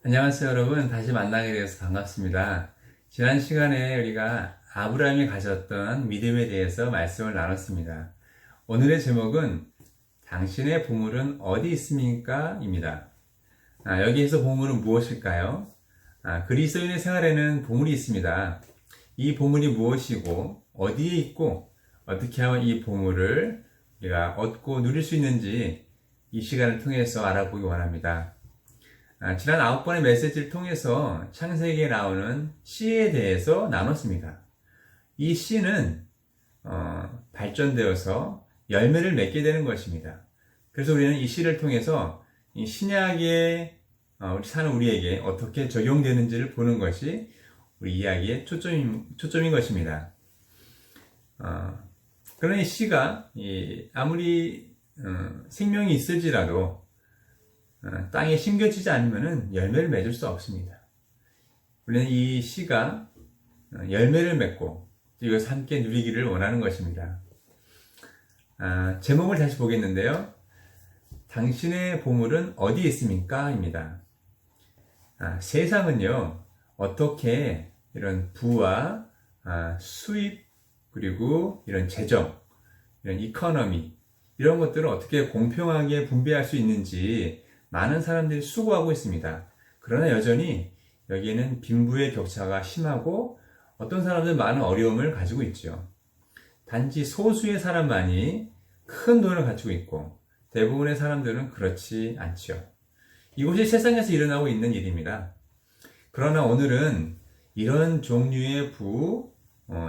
안녕하세요 여러분, 다시 만나게 되어서 반갑습니다. 지난 시간에 우리가 아브라함이 가졌던 믿음에 대해서 말씀을 나눴습니다. 오늘의 제목은 당신의 보물은 어디 있습니까? 입니다. 여기에서 보물은 무엇일까요? 그리스도인의 생활에는 보물이 있습니다. 이 보물이 무엇이고 어디에 있고 어떻게 하면 이 보물을 우리가 얻고 누릴 수 있는지 이 시간을 통해서 알아보기 원합니다. 지난 9번의 메시지를 통해서 창세기에 나오는 씨에 대해서 나눴습니다. 이 씨는 발전되어서 열매를 맺게 되는 것입니다. 그래서 우리는 이 씨를 통해서 이 신약에 사는 우리에게 어떻게 적용되는지를 보는 것이 우리 이야기의 초점인 것입니다. 그러나 이 씨가 아무리 생명이 있을지라도 땅에 심겨지지 않으면 열매를 맺을 수 없습니다. 우리는 이 씨가 열매를 맺고 이것을 함께 누리기를 원하는 것입니다. 제목을 다시 보겠는데요. 당신의 보물은 어디에 있습니까? 입니다. 세상은요, 어떻게 이런 부와 수입, 그리고 이런 재정, 이런 이코노미, 이런 것들을 어떻게 공평하게 분배할 수 있는지 많은 사람들이 수고하고 있습니다. 그러나 여전히 여기에는 빈부의 격차가 심하고 어떤 사람들은 많은 어려움을 가지고 있죠. 단지 소수의 사람만이 큰 돈을 가지고 있고 대부분의 사람들은 그렇지 않죠. 이것이 세상에서 일어나고 있는 일입니다. 그러나 오늘은 이런 종류의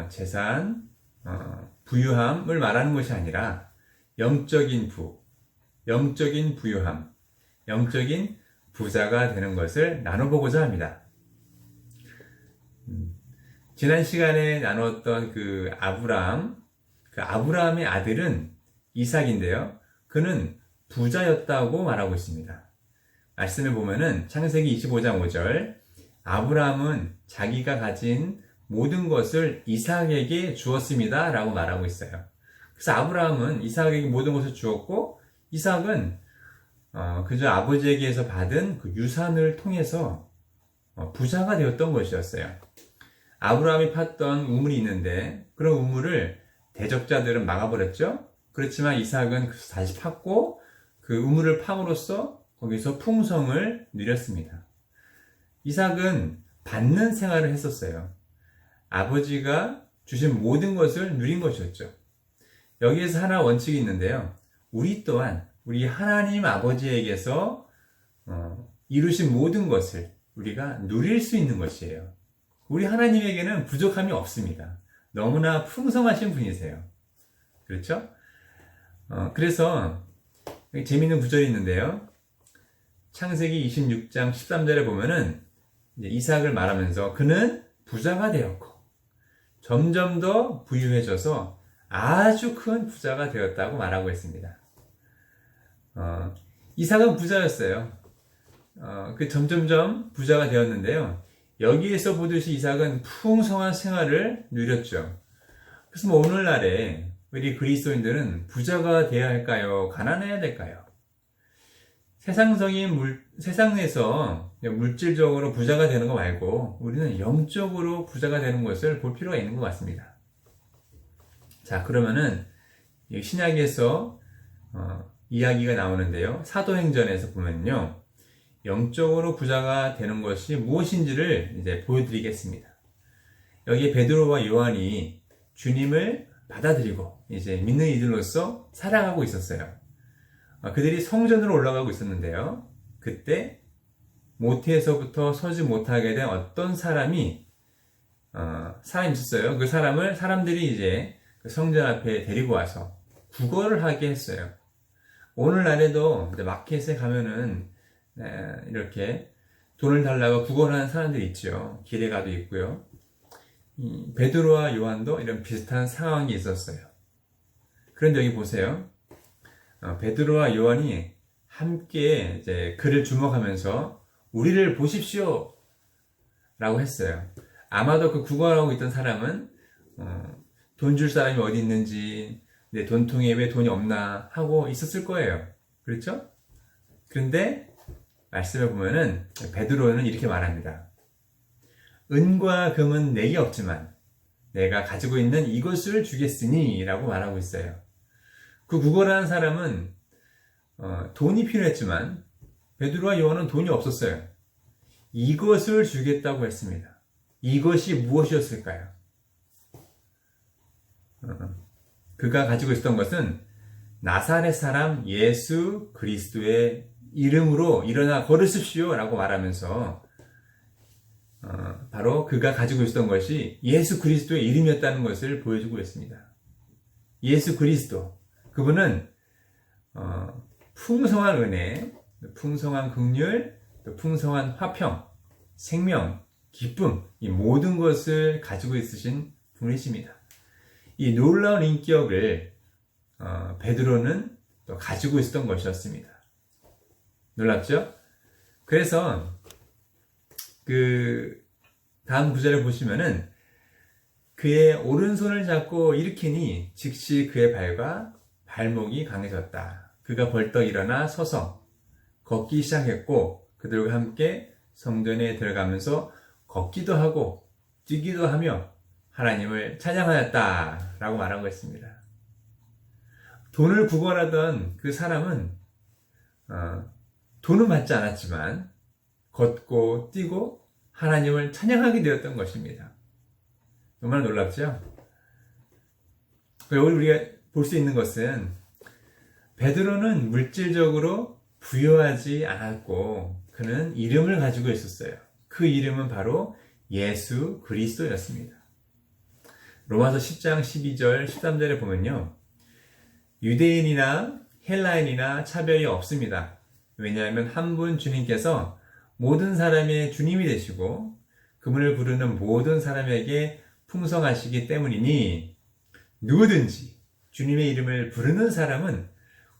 재산, 부유함을 말하는 것이 아니라 영적인 영적인 부유함, 영적인 부자가 되는 것을 나눠보고자 합니다. 지난 시간에 나눴던 아브라함의 아들은 이삭인데요. 그는 부자였다고 말하고 있습니다. 말씀을 보면은 창세기 25장 5절, 아브라함은 자기가 가진 모든 것을 이삭에게 주었습니다 라고 말하고 있어요. 그래서 아브라함은 이삭에게 모든 것을 주었고, 이삭은 그저 아버지에게서 받은 그 유산을 통해서 부자가 되었던 것이었어요. 아브라함이 팠던 우물이 있는데 그런 우물을 대적자들은 막아버렸죠. 그렇지만 이삭은 다시 팠고 그 우물을 팜으로써 거기서 풍성을 누렸습니다. 이삭은 받는 생활을 했었어요. 아버지가 주신 모든 것을 누린 것이었죠. 여기에서 하나 원칙이 있는데요. 우리 또한 우리 하나님 아버지에게서 이루신 모든 것을 우리가 누릴 수 있는 것이에요. 우리 하나님에게는 부족함이 없습니다. 너무나 풍성하신 분이세요. 그렇죠? 그래서 재미있는 구절이 있는데요. 창세기 26장 13절에 보면은 이제 이삭을 말하면서 그는 부자가 되었고 점점 더 부유해져서 아주 큰 부자가 되었다고 말하고 있습니다. 이삭은 부자였어요. 점점점 부자가 되었는데요. 여기에서 보듯이 이삭은 풍성한 생활을 누렸죠. 그래서 오늘날에 우리 그리스도인들은 부자가 되어야 할까요? 가난해야 될까요? 세상에서 물질적으로 부자가 되는 거 말고 우리는 영적으로 부자가 되는 것을 볼 필요가 있는 것 같습니다. 자, 그러면은 신약에서 이야기가 나오는데요. 사도행전에서 보면요. 영적으로 부자가 되는 것이 무엇인지를 이제 보여드리겠습니다. 여기 베드로와 요한이 주님을 받아들이고 이제 믿는 이들로서 살아가고 있었어요. 그들이 성전으로 올라가고 있었는데요. 그때 모태에서부터 서지 못하게 된 어떤 사람이 있었어요. 그 사람을 사람들이 이제 그 성전 앞에 데리고 와서 구걸을 하게 했어요. 오늘날에도 마켓에 가면은 이렇게 돈을 달라고 구걸하는 사람들이 있죠. 길에 가도 있고요. 베드로와 요한도 이런 비슷한 상황이 있었어요. 그런데 여기 보세요. 베드로와 요한이 함께 이제 그를 주목하면서 우리를 보십시오 라고 했어요. 아마도 그 구걸하고 있던 사람은 돈 줄 사람이 어디 있는지, 내 돈통에 왜 돈이 없나 하고 있었을 거예요. 그렇죠? 그런데 말씀을 보면은 베드로는 이렇게 말합니다. 은과 금은 내게 없지만 내가 가지고 있는 이것을 주겠으니 라고 말하고 있어요. 그 구걸하는 사람은 돈이 필요했지만 베드로와 요한은 돈이 없었어요. 이것을 주겠다고 했습니다. 이것이 무엇이었을까요? 그가 가지고 있었던 것은 나사렛 사람 예수 그리스도의 이름으로 일어나 걸으십시오 라고 말하면서 바로 그가 가지고 있었던 것이 예수 그리스도의 이름이었다는 것을 보여주고 있습니다. 예수 그리스도, 그분은 풍성한 은혜, 풍성한 긍휼, 또 풍성한 화평, 생명, 기쁨, 이 모든 것을 가지고 있으신 분이십니다. 이 놀라운 인격을 베드로는 또 가지고 있었던 것이었습니다. 놀랍죠? 그래서 그 다음 구절을 보시면은 그의 오른손을 잡고 일으키니 즉시 그의 발과 발목이 강해졌다. 그가 벌떡 일어나 서서 걷기 시작했고 그들과 함께 성전에 들어가면서 걷기도 하고 뛰기도 하며 하나님을 찬양하였다 라고 말하고 있습니다. 돈을 구걸하던 그 사람은 돈은 받지 않았지만 걷고 뛰고 하나님을 찬양하게 되었던 것입니다. 정말 놀랍죠? 여기 우리가 볼 수 있는 것은 베드로는 물질적으로 부유하지 않았고 그는 이름을 가지고 있었어요. 그 이름은 바로 예수 그리스도였습니다. 로마서 10장 12절 13절에 보면요. 유대인이나 헬라인이나 차별이 없습니다. 왜냐하면 한 분 주님께서 모든 사람의 주님이 되시고 그분을 부르는 모든 사람에게 풍성하시기 때문이니 누구든지 주님의 이름을 부르는 사람은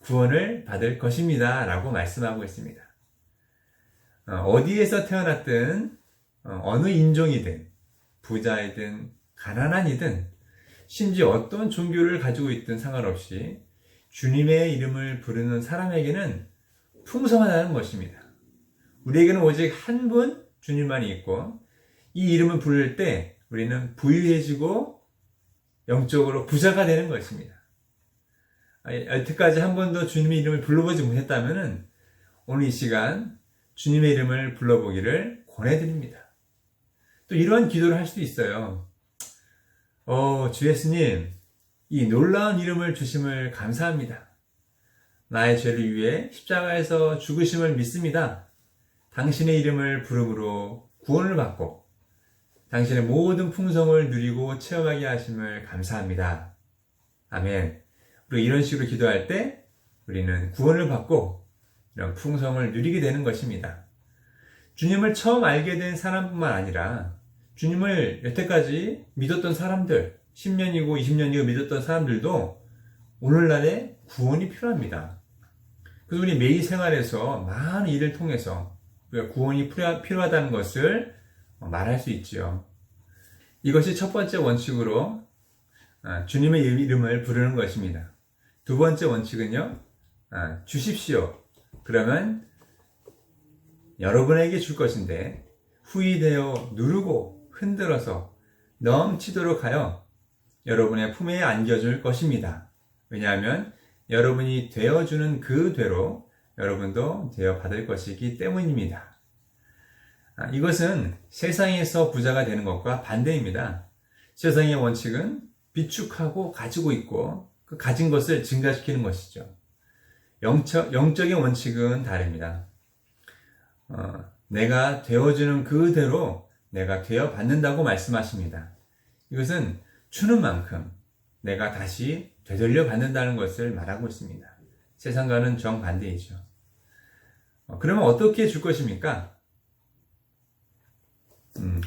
구원을 받을 것입니다 라고 말씀하고 있습니다. 어디에서 태어났든 어느 인종이든 부자이든 가난한이든 심지어 어떤 종교를 가지고 있든 상관없이 주님의 이름을 부르는 사람에게는 풍성하다는 것입니다. 우리에게는 오직 한 분 주님만이 있고 이 이름을 부를 때 우리는 부유해지고 영적으로 부자가 되는 것입니다. 여태까지 한 번도 주님의 이름을 불러보지 못했다면 오늘 이 시간 주님의 이름을 불러보기를 권해드립니다. 또 이런 기도를 할 수도 있어요. 주 예수님, 이 놀라운 이름을 주심을 감사합니다. 나의 죄를 위해 십자가에서 죽으심을 믿습니다. 당신의 이름을 부름으로 구원을 받고 당신의 모든 풍성을 누리고 체험하게 하심을 감사합니다. 아멘. 우리 이런 식으로 기도할 때 우리는 구원을 받고 이런 풍성을 누리게 되는 것입니다. 주님을 처음 알게 된 사람뿐만 아니라 주님을 여태까지 믿었던 사람들, 10년이고 20년이고 믿었던 사람들도 오늘날에 구원이 필요합니다. 그래서 우리 매일 생활에서 많은 일을 통해서 우리가 구원이 필요하다는 것을 말할 수 있지요. 이것이 첫 번째 원칙으로 주님의 이름을 부르는 것입니다. 두 번째 원칙은요, 주십시오. 그러면 여러분에게 줄 것인데 후이되어 누르고 흔들어서 넘치도록 하여 여러분의 품에 안겨줄 것입니다. 왜냐하면 여러분이 되어주는 그 되로 여러분도 되어받을 것이기 때문입니다. 이것은 세상에서 부자가 되는 것과 반대입니다. 세상의 원칙은 비축하고 가지고 있고 그 가진 것을 증가시키는 것이죠. 영적인 원칙은 다릅니다. 내가 되어주는 그대로 내가 되어받는다고 말씀하십니다. 이것은 주는 만큼 내가 다시 되돌려 받는다는 것을 말하고 있습니다. 세상과는 정반대이죠. 그러면 어떻게 줄 것입니까?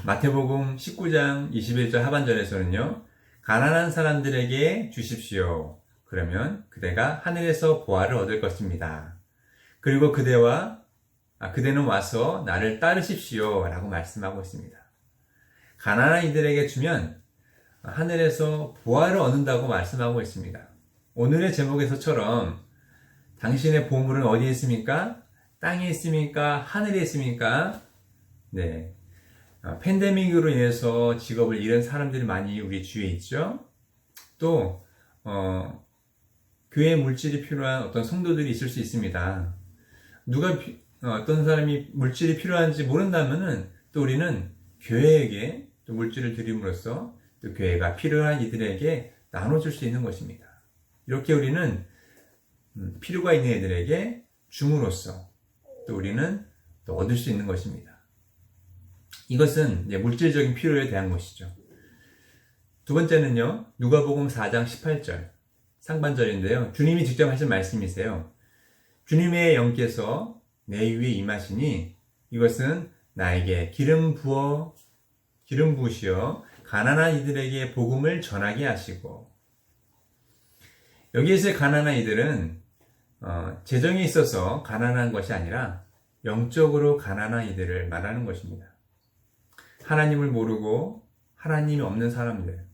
마태복음 19장 21절 하반절에서는요, 가난한 사람들에게 주십시오. 그러면 그대가 하늘에서 보화를 얻을 것입니다. 그리고 그대는 와서 나를 따르십시오. 라고 말씀하고 있습니다. 가난한 이들에게 주면 하늘에서 보화를 얻는다고 말씀하고 있습니다. 오늘의 제목에서처럼 당신의 보물은 어디에 있습니까? 땅에 있습니까? 하늘에 있습니까? 네. 팬데믹으로 인해서 직업을 잃은 사람들이 많이 우리 주위에 있죠. 또 교회 물질이 필요한 어떤 성도들이 있을 수 있습니다. 어떤 사람이 물질이 필요한지 모른다면은 또 우리는 교회에게 또 물질을 드림으로써 또 교회가 필요한 이들에게 나눠줄 수 있는 것입니다. 이렇게 우리는 필요가 있는 이들에게 줌으로써 또 우리는 또 얻을 수 있는 것입니다. 이것은 물질적인 필요에 대한 것이죠. 두 번째는요, 누가복음 4장 18절 상반절인데요. 주님이 직접 하신 말씀이세요. 주님의 영께서 내 위에 임하시니 이것은 나에게 기름 부으시어 가난한 이들에게 복음을 전하게 하시고, 여기에서의 가난한 이들은 재정에 있어서 가난한 것이 아니라 영적으로 가난한 이들을 말하는 것입니다. 하나님을 모르고 하나님이 없는 사람들.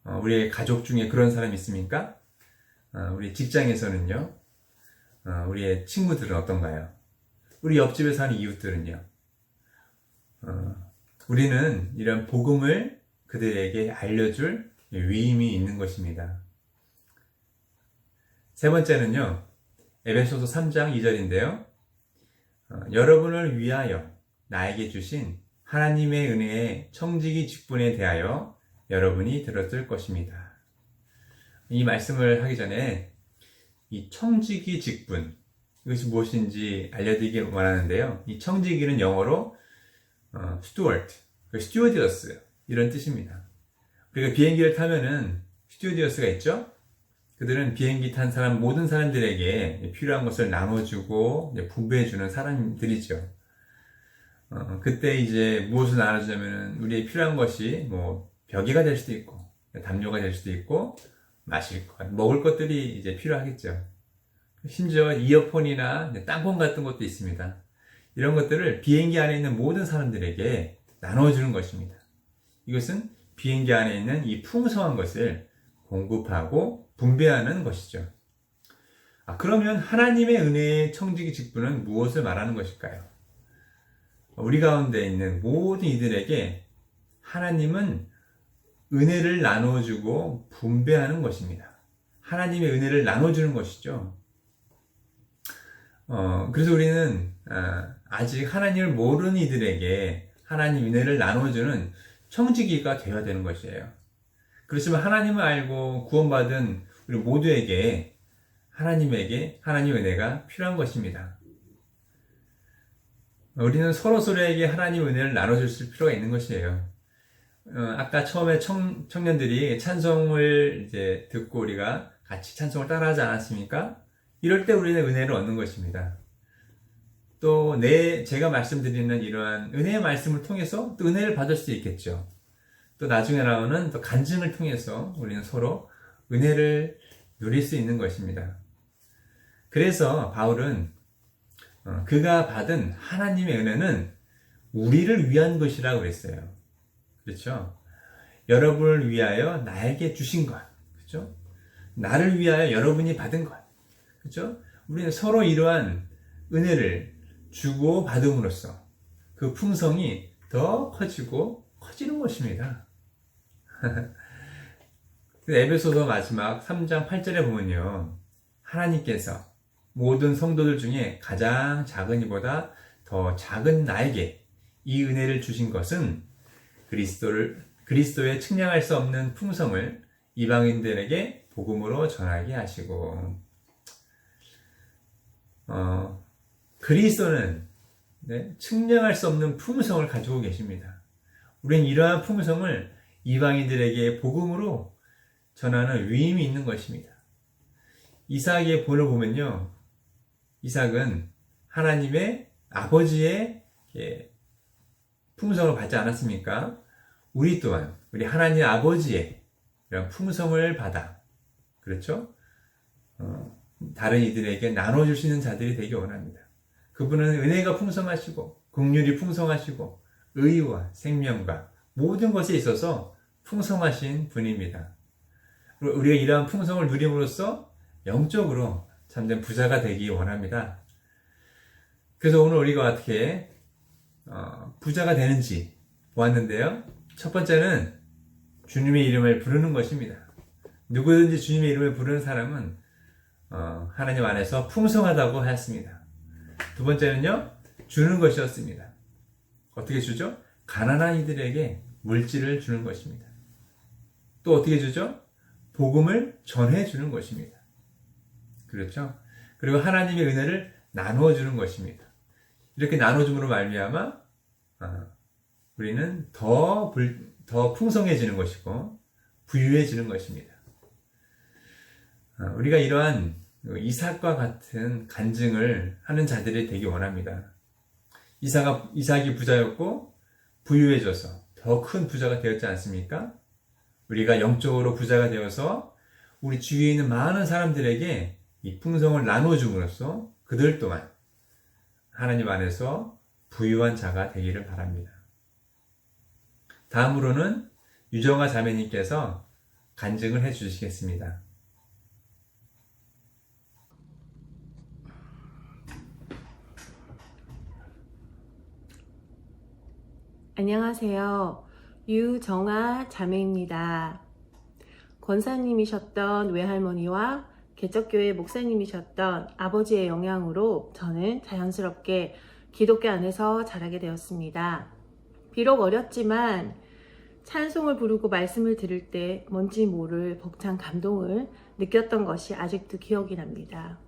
우리의 가족 중에 그런 사람이 있습니까? 우리 직장에서는요, 우리의 친구들은 어떤가요? 우리 옆집에 사는 이웃들은요? 우리는 이런 복음을 그들에게 알려줄 위임이 있는 것입니다. 세 번째는요, 에베소서 3장 2절인데요. 여러분을 위하여 나에게 주신 하나님의 은혜의 청지기 직분에 대하여 여러분이 들었을 것입니다. 이 말씀을 하기 전에 이 청지기 직분, 이것이 무엇인지 알려드리기 원하는데요. 이 청지기는 영어로 steward, stewardess 이런 뜻입니다. 우리가 비행기를 타면은 스튜어디어스가 있죠? 그들은 비행기 탄 사람 모든 사람들에게 필요한 것을 나눠주고 분배해주는 사람들이죠. 그때 이제 무엇을 나눠주냐면 우리의 필요한 것이 벽이가 될 수도 있고 담요가 될 수도 있고 마실 것, 먹을 것들이 이제 필요하겠죠. 심지어 이어폰이나 땅콩 같은 것도 있습니다. 이런 것들을 비행기 안에 있는 모든 사람들에게 나눠주는 것입니다. 이것은 비행기 안에 있는 이 풍성한 것을 공급하고 분배하는 것이죠. 그러면 하나님의 은혜의 청지기 직분은 무엇을 말하는 것일까요? 우리 가운데 있는 모든 이들에게 하나님은 은혜를 나눠주고 분배하는 것입니다. 하나님의 은혜를 나눠주는 것이죠. 그래서 우리는 아직 하나님을 모르는 이들에게 하나님 은혜를 나눠주는 청지기가 되어야 되는 것이에요. 그렇지만 하나님을 알고 구원받은 우리 모두에게 하나님의 은혜가 필요한 것입니다. 우리는 서로서로에게 하나님 은혜를 나눠줄 필요가 있는 것이에요. 아까 처음에 청년들이 찬송을 이제 듣고 우리가 같이 찬송을 따라하지 않았습니까? 이럴 때 우리는 은혜를 얻는 것입니다. 또 제가 말씀드리는 이러한 은혜의 말씀을 통해서 또 은혜를 받을 수 있겠죠. 또 나중에 나오는 또 간증을 통해서 우리는 서로 은혜를 누릴 수 있는 것입니다. 그래서 바울은 그가 받은 하나님의 은혜는 우리를 위한 것이라고 그랬어요. 그렇죠? 여러분을 위하여 나에게 주신 것. 그렇죠? 나를 위하여 여러분이 받은 것. 그렇죠? 우리는 서로 이러한 은혜를 주고 받음으로써 그 풍성이 더 커지고 커지는 것입니다. 에베소서 마지막 3장 8절에 보면요. 하나님께서 모든 성도들 중에 가장 작은 이보다 더 작은 나에게 이 은혜를 주신 것은 그리스도의 측량할 수 없는 풍성을 이방인들에게 복음으로 전하게 하시고, 그리스도는 측량할 수 없는 풍성을 가지고 계십니다. 우리는 이러한 풍성을 이방인들에게 복음으로 전하는 위임이 있는 것입니다. 이삭의 본을 보면요, 이삭은 하나님의 아버지의 풍성을 받지 않았습니까? 우리 또한 우리 하나님 아버지의 이런 풍성을 받아, 그렇죠? 다른 이들에게 나눠주시는 자들이 되기 원합니다. 그분은 은혜가 풍성하시고 긍휼이 풍성하시고 의와 생명과 모든 것에 있어서 풍성하신 분입니다. 우리가 이러한 풍성을 누림으로써 영적으로 참된 부자가 되기 원합니다. 그래서 오늘 우리가 어떻게 부자가 되는지 보았는데요. 첫 번째는 주님의 이름을 부르는 것입니다. 누구든지 주님의 이름을 부르는 사람은 하나님 안에서 풍성하다고 하였습니다. 두 번째는요, 주는 것이었습니다. 어떻게 주죠? 가난한 이들에게 물질을 주는 것입니다. 또 어떻게 주죠? 복음을 전해주는 것입니다. 그렇죠? 그리고 하나님의 은혜를 나누어주는 것입니다. 이렇게 나눠줌으로 말미암아 우리는 더 풍성해지는 것이고 부유해지는 것입니다. 우리가 이러한 이삭과 같은 간증을 하는 자들이 되기 원합니다. 이삭이 부자였고 부유해져서 더 큰 부자가 되었지 않습니까? 우리가 영적으로 부자가 되어서 우리 주위에 있는 많은 사람들에게 이 풍성을 나눠줌으로써 그들 또한 하나님 안에서 부유한 자가 되기를 바랍니다. 다음으로는 유정아 자매님께서 간증을 해 주시겠습니다. 안녕하세요. 유정아 자매입니다. 권사님이셨던 외할머니와 개척교회 목사님이셨던 아버지의 영향으로 저는 자연스럽게 기독교 안에서 자라게 되었습니다. 비록 어렸지만 찬송을 부르고 말씀을 들을 때 뭔지 모를 벅찬 감동을 느꼈던 것이 아직도 기억이 납니다.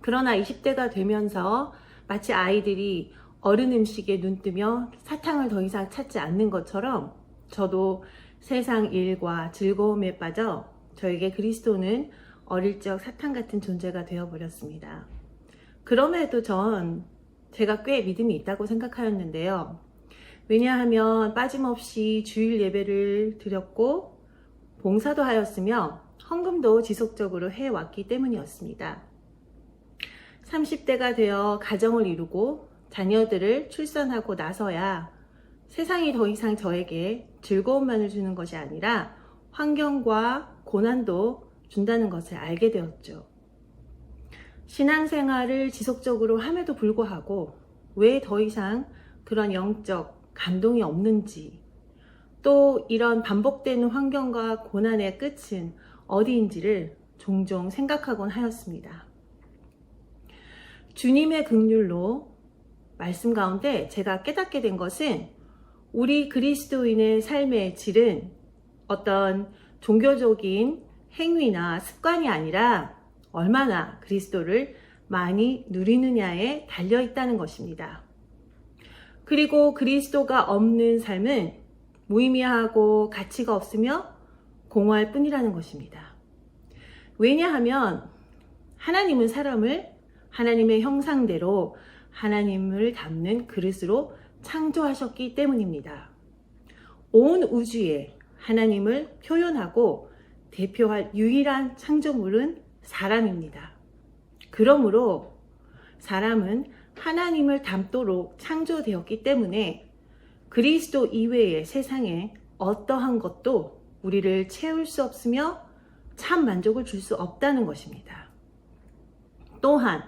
그러나 20대가 되면서 마치 아이들이 어른 음식에 눈뜨며 사탕을 더 이상 찾지 않는 것처럼 저도 세상 일과 즐거움에 빠져 저에게 그리스도는 어릴 적 사탕 같은 존재가 되어버렸습니다. 그럼에도 제가 꽤 믿음이 있다고 생각하였는데요. 왜냐하면 빠짐없이 주일 예배를 드렸고 봉사도 하였으며 헌금도 지속적으로 해왔기 때문이었습니다. 30대가 되어 가정을 이루고 자녀들을 출산하고 나서야 세상이 더 이상 저에게 즐거움만을 주는 것이 아니라 환경과 고난도 준다는 것을 알게 되었죠. 신앙생활을 지속적으로 함에도 불구하고 왜 더 이상 그런 영적 감동이 없는지, 또 이런 반복되는 환경과 고난의 끝은 어디인지를 종종 생각하곤 하였습니다. 주님의 긍휼로 말씀 가운데 제가 깨닫게 된 것은 우리 그리스도인의 삶의 질은 어떤 종교적인 행위나 습관이 아니라 얼마나 그리스도를 많이 누리느냐에 달려 있다는 것입니다. 그리고 그리스도가 없는 삶은 무의미하고 가치가 없으며 공허할 뿐이라는 것입니다. 왜냐하면 하나님은 사람을 하나님의 형상대로 하나님을 담는 그릇으로 창조하셨기 때문입니다. 온 우주에 하나님을 표현하고 대표할 유일한 창조물은 사람입니다. 그러므로 사람은 하나님을 닮도록 창조되었기 때문에 그리스도 이외의 세상에 어떠한 것도 우리를 채울 수 없으며 참 만족을 줄 수 없다는 것입니다. 또한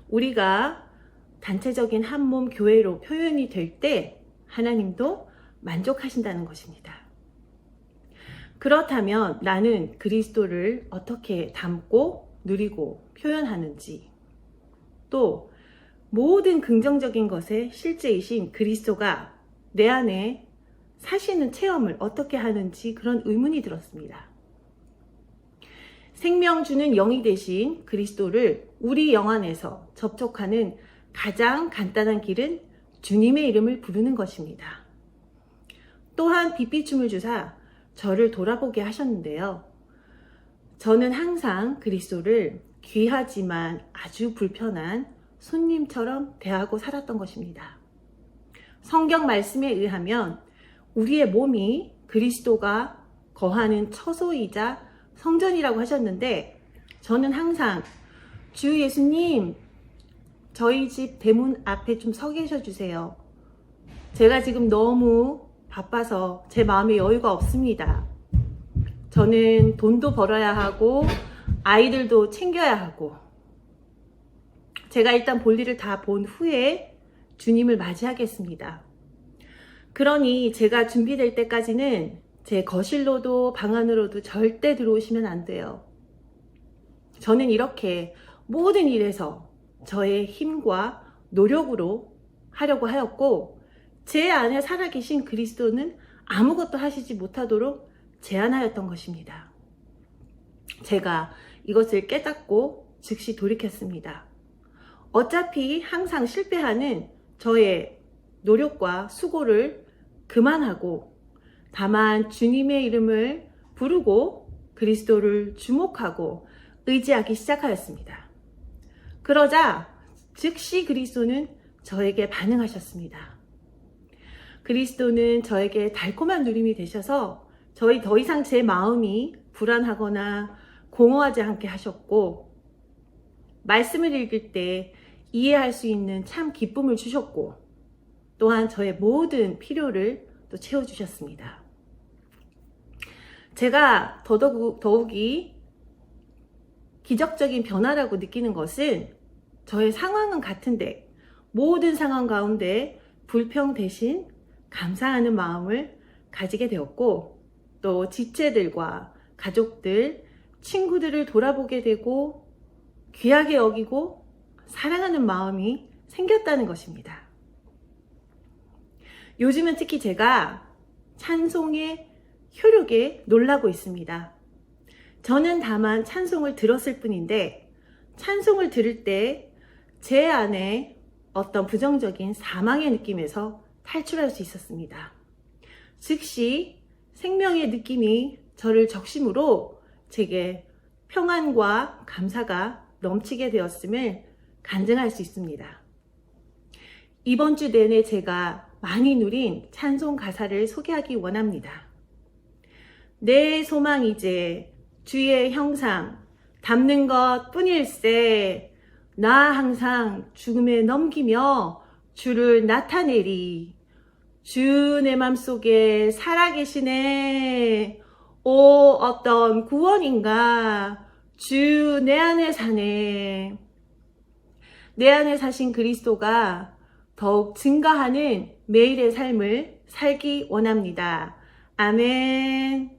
우리가 단체적인 한 몸 교회로 표현이 될 때 하나님도 만족하신다는 것입니다. 그렇다면 나는 그리스도를 어떻게 담고 누리고 표현하는지, 또 모든 긍정적인 것의 실제이신 그리스도가 내 안에 사시는 체험을 어떻게 하는지 그런 의문이 들었습니다. 생명 주는 영이 되신 그리스도를 우리 영 안에서 접촉하는 가장 간단한 길은 주님의 이름을 부르는 것입니다. 또한 빛비춤을 주사 저를 돌아보게 하셨는데요. 저는 항상 그리스도를 귀하지만 아주 불편한 손님처럼 대하고 살았던 것입니다. 성경 말씀에 의하면 우리의 몸이 그리스도가 거하는 처소이자 성전이라고 하셨는데, 저는 항상 주 예수님, 저희 집 대문 앞에 좀 서 계셔 주세요. 제가 지금 너무 바빠서 제 마음에 여유가 없습니다. 저는 돈도 벌어야 하고 아이들도 챙겨야 하고, 제가 일단 볼일을 다 본 후에 주님을 맞이하겠습니다. 그러니 제가 준비될 때까지는 제 거실로도 방 안으로도 절대 들어오시면 안 돼요. 저는 이렇게 모든 일에서 저의 힘과 노력으로 하려고 하였고, 제 안에 살아계신 그리스도는 아무것도 하시지 못하도록 제한하였던 것입니다. 제가 이것을 깨닫고 즉시 돌이켰습니다. 어차피 항상 실패하는 저의 노력과 수고를 그만하고 다만 주님의 이름을 부르고 그리스도를 주목하고 의지하기 시작하였습니다. 그러자 즉시 그리스도는 저에게 반응하셨습니다. 그리스도는 저에게 달콤한 누림이 되셔서 저희 더 이상 제 마음이 불안하거나 공허하지 않게 하셨고, 말씀을 읽을 때 이해할 수 있는 참 기쁨을 주셨고, 또한 저의 모든 필요를 또 채워주셨습니다. 제가 더욱이 기적적인 변화라고 느끼는 것은 저의 상황은 같은데 모든 상황 가운데 불평 대신 감사하는 마음을 가지게 되었고, 또 지체들과 가족들, 친구들을 돌아보게 되고 귀하게 여기고 사랑하는 마음이 생겼다는 것입니다. 요즘은 특히 제가 찬송의 효력에 놀라고 있습니다. 저는 다만 찬송을 들었을 뿐인데, 찬송을 들을 때 제 안에 어떤 부정적인 사망의 느낌에서 탈출할 수 있었습니다. 즉시 생명의 느낌이 저를 적심으로 제게 평안과 감사가 넘치게 되었음을 간증할 수 있습니다. 이번 주 내내 제가 많이 누린 찬송 가사를 소개하기 원합니다. 내 소망 이제 주의 형상 담는 것 뿐일세. 나 항상 죽음에 넘기며 주를 나타내리. 주 내 맘속에 살아계시네. 오 어떤 구원인가. 주 내 안에 사네. 내 안에 사신 그리스도가 더욱 증가하는 매일의 삶을 살기 원합니다. 아멘.